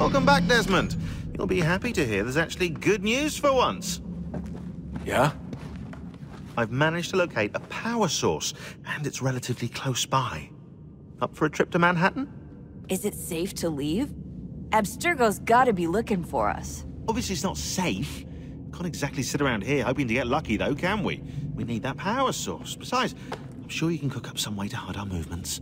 Welcome back, Desmond. You'll be happy to hear there's actually good news for once. Yeah? I've managed to locate a power source, and it's relatively close by. Up for a trip to Manhattan? Is it safe to leave? Abstergo's gotta be looking for us. Obviously it's not safe. Can't exactly sit around here hoping to get lucky, though, can we? We need that power source. Besides, I'm sure you can cook up some way to hide our movements.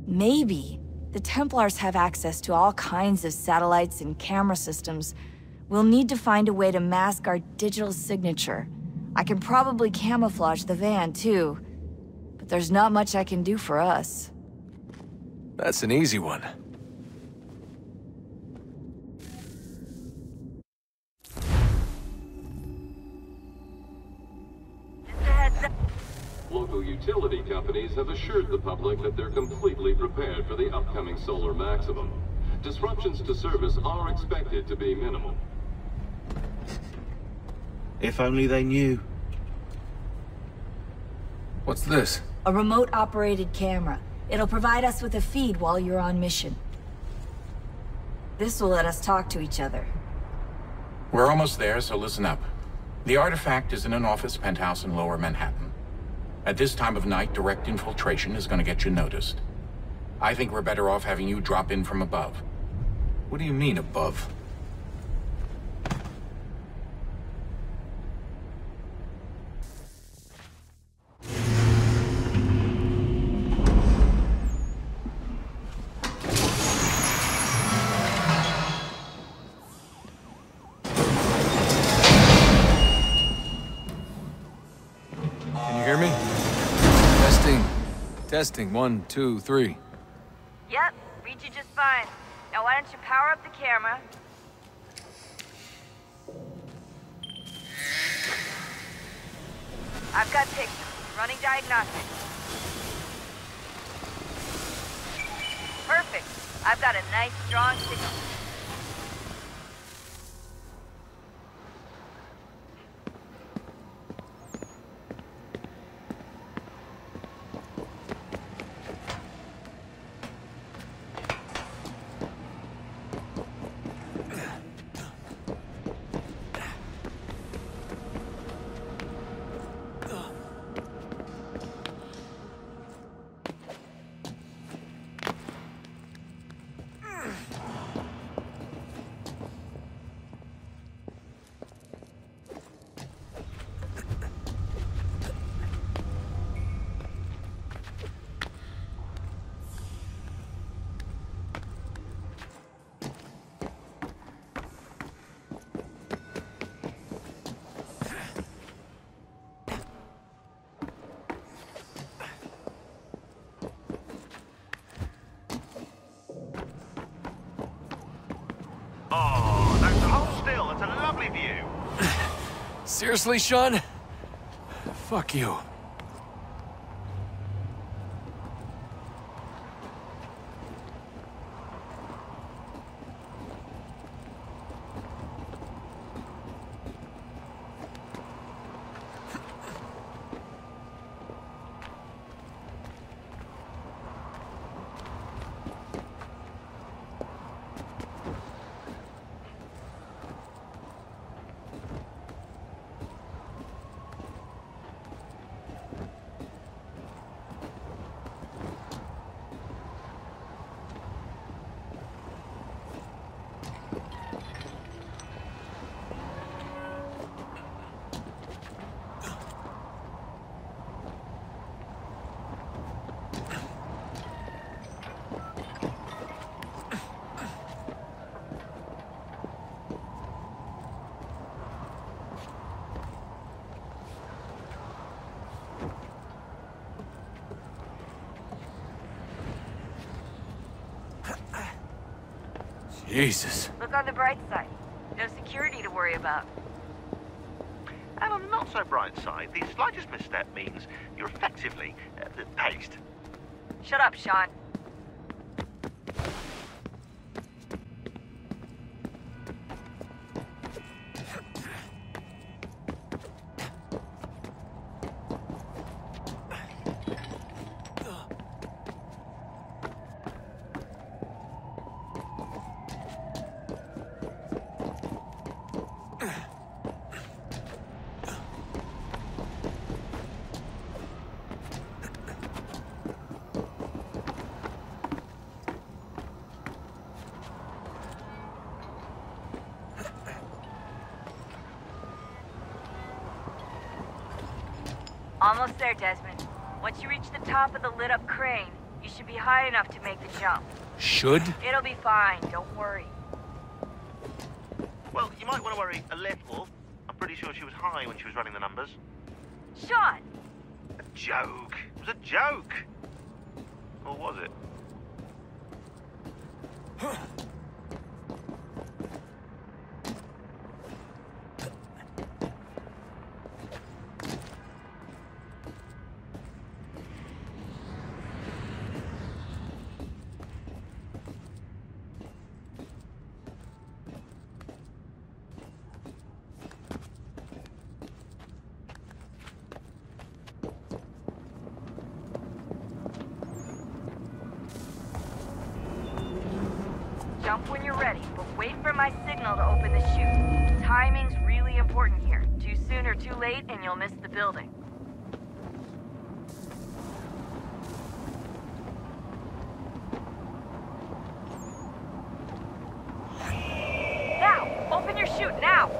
Maybe. The Templars have access to all kinds of satellites and camera systems. We'll need to find a way to mask our digital signature. I can probably camouflage the van, too. But there's not much I can do for us. That's an easy one. Local utility companies have assured the public that they're completely prepared for the upcoming solar maximum. Disruptions to service are expected to be minimal. If only they knew. What's this? A remote-operated camera. It'll provide us with a feed while you're on mission. This will let us talk to each other. We're almost there, so listen up. The artifact is in an office penthouse in Lower Manhattan. At this time of night, direct infiltration is going to get you noticed. I think we're better off having you drop in from above. What do you mean, above? Can you hear me? Testing. 1, 2, 3. Yep, read you just fine. Now why don't you power up the camera? I've got pictures. Running diagnostics. Perfect. I've got a nice, strong signal. Oh, that's hold still. That's a lovely view. Seriously, Sean? Fuck you. Jesus. Look on the bright side. No security to worry about. And on the not so bright side, the slightest misstep means you're effectively paced. Shut up, Sean. Almost there, Desmond. Once you reach the top of the lit-up crane, you should be high enough to make the jump. Should? It'll be fine, don't worry. Well, you might want to worry a little. I'm pretty sure she was high when she was running the numbers. Sean! A joke. It was a joke. Or was it? Jump when you're ready, but wait for my signal to open the chute. Timing's really important here. Too soon or too late, and you'll miss the building. Now! Open your chute, now!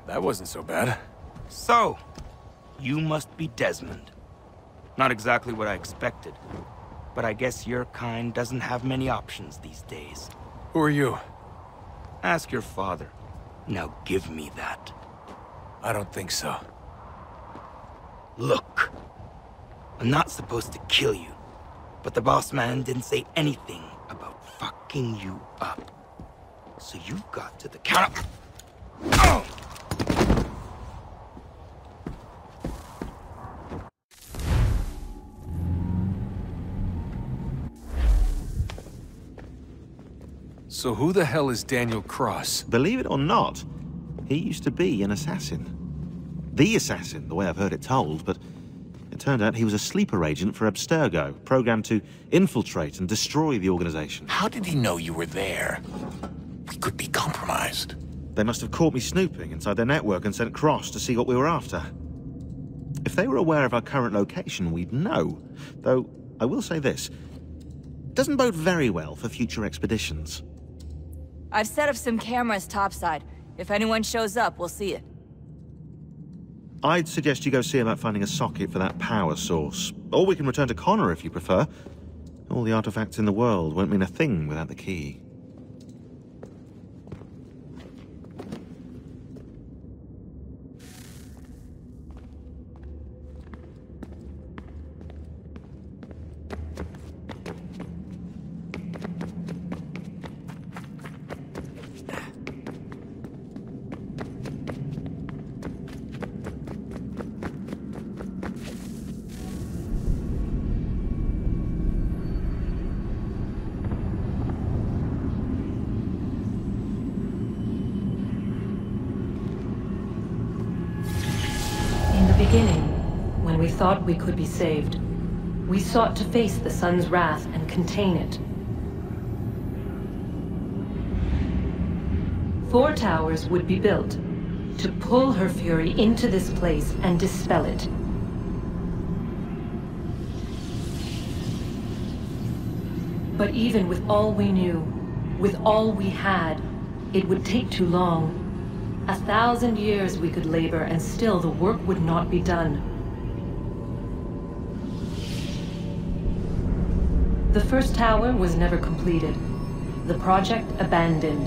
That wasn't so bad. So, you must be Desmond. Not exactly what I expected, but I guess your kind doesn't have many options these days. Who are you? Ask your father. Now give me that. I don't think so. Look, I'm not supposed to kill you, but the boss man didn't say anything about fucking you up. So you've got to the counter. Oh! So who the hell is Daniel Cross? Believe it or not, he used to be an assassin. The assassin, the way I've heard it told, but it turned out he was a sleeper agent for Abstergo, programmed to infiltrate and destroy the organization. How did he know you were there? We could be compromised. They must have caught me snooping inside their network and sent Cross to see what we were after. If they were aware of our current location, we'd know. Though, I will say this, it doesn't bode very well for future expeditions. I've set up some cameras topside. If anyone shows up, we'll see it. I'd suggest you go see about finding a socket for that power source. Or we can return to Connor if you prefer. All the artifacts in the world won't mean a thing without the key. When we thought we could be saved, we sought to face the sun's wrath and contain it. 4 towers would be built to pull her fury into this place and dispel it. But even with all we knew, with all we had, it would take too long. 1,000 years we could labor and still the work would not be done. The first tower was never completed. The project abandoned.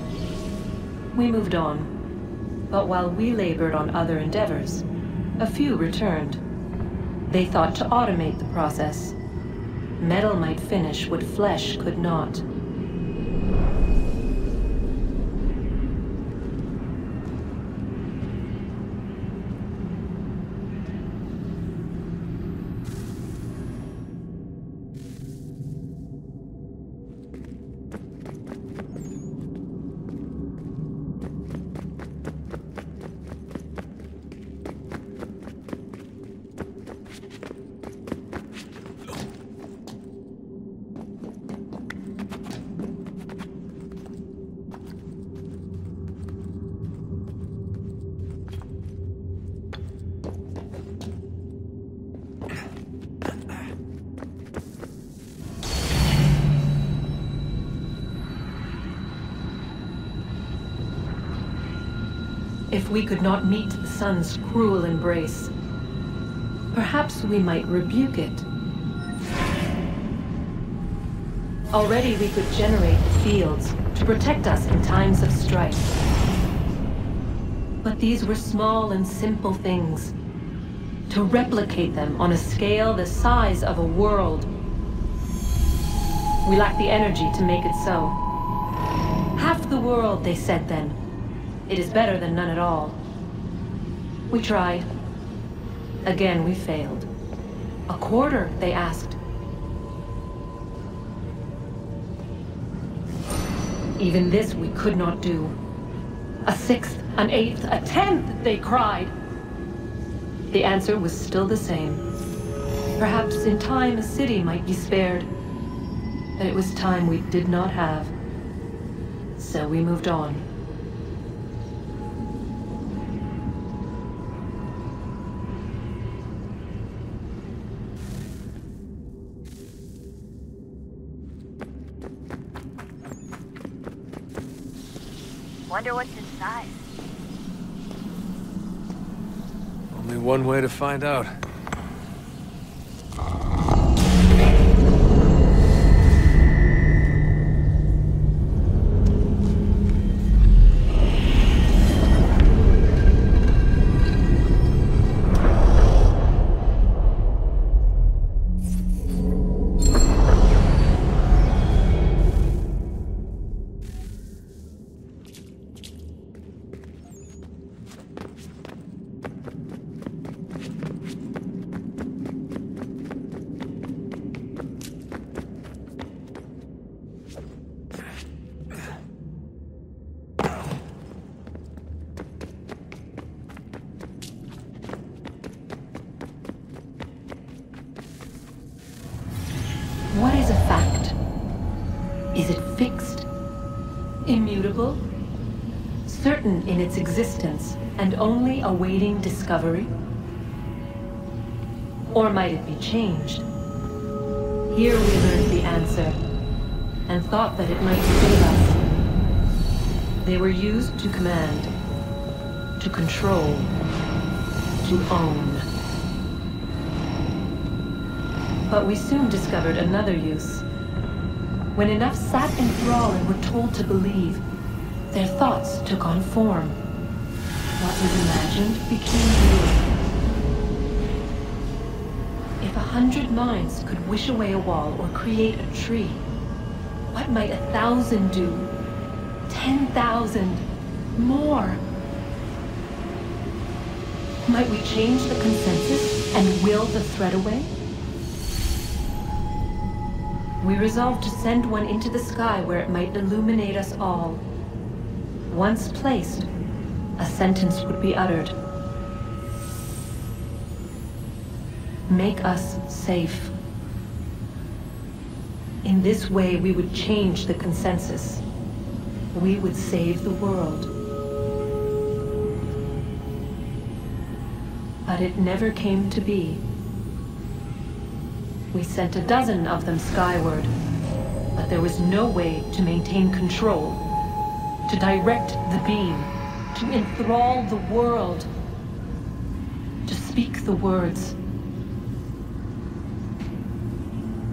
We moved on. But while we labored on other endeavors, a few returned. They thought to automate the process. Metal might finish what flesh could not. if we could not meet the sun's cruel embrace, perhaps we might rebuke it. Already we could generate the fields to protect us in times of strife. But these were small and simple things. To replicate them on a scale the size of a world, we lack the energy to make it so. Half the world, they said then. It is better than none at all. We tried. Again, we failed. A quarter, they asked. Even this we could not do. A sixth, an eighth, a tenth, they cried. The answer was still the same. Perhaps in time a city might be spared. But it was time we did not have. So we moved on. Wonder what's inside. Only one way to find out. What is a fact? Is it fixed? Immutable? Certain in its existence and only awaiting discovery? Or might it be changed? Here we learned the answer, and thought that it might save us. They were used to command, to control, to own. But we soon discovered another use. When enough sat in thrall and were told to believe, their thoughts took on form. What was imagined became real. If 100 minds could wish away a wall or create a tree, what might 1,000 do? 10,000? More? Might we change the consensus and will the threat away? We resolved to send one into the sky where it might illuminate us all. Once placed, a sentence would be uttered. Make us safe. In this way, we would change the consensus. We would save the world. But it never came to be. We sent a dozen of them skyward, but there was no way to maintain control, to direct the beam, to enthrall the world, to speak the words.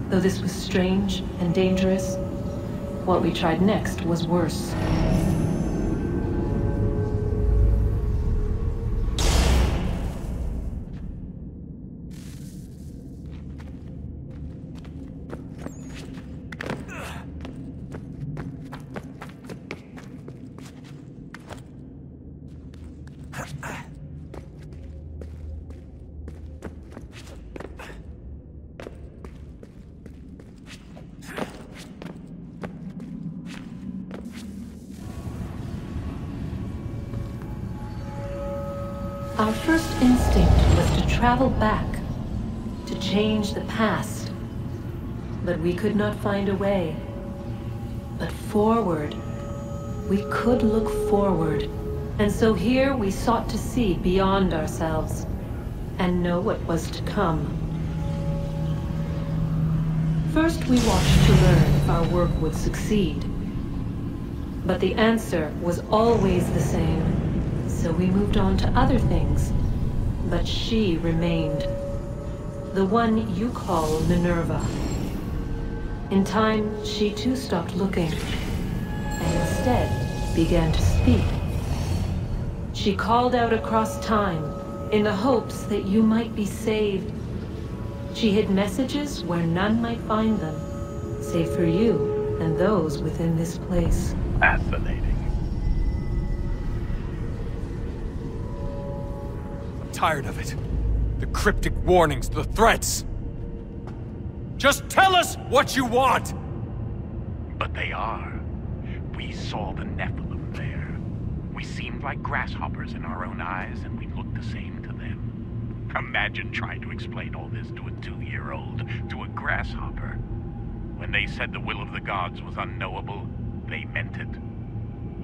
Though this was strange and dangerous, what we tried next was worse. Our first instinct was to travel back, to change the past. But we could not find a way. But forward, we could look forward. And so here we sought to see beyond ourselves, and know what was to come. First we watched to learn if our work would succeed. But the answer was always the same. so we moved on to other things. But she remained. The one you call Minerva. In time, she too stopped looking, and instead began to speak. She called out across time, in the hopes that you might be saved. She hid messages where none might find them, save for you and those within this place. Fascinating. I'm tired of it. The cryptic warnings, the threats. Just tell us what you want! But they are. We saw the Nephilim there. We seemed like grasshoppers in our own eyes, and we looked the same to them. Imagine trying to explain all this to a 2-year-old, to a grasshopper. When they said the will of the gods was unknowable, they meant it.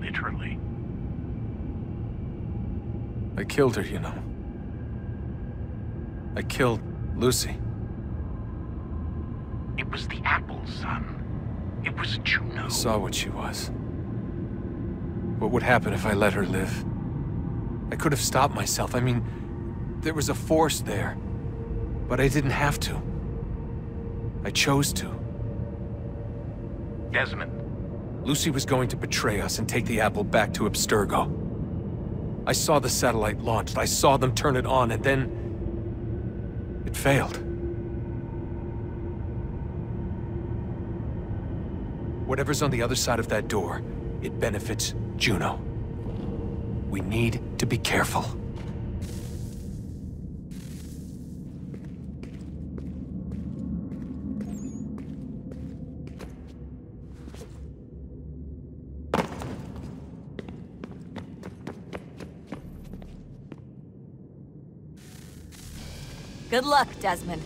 Literally. I killed her, you know. I killed Lucy. It was the apple, son. It was JUNO. I saw what she was. What would happen if I let her live? I could have stopped myself. I mean, there was a force there. But I didn't have to. I chose to. Desmond. Lucy was going to betray us and take the apple back to Abstergo. I saw the satellite launched. I saw them turn it on, and then... it failed. Whatever's on the other side of that door, it benefits JUNO. We need to be careful. Good luck, Desmond.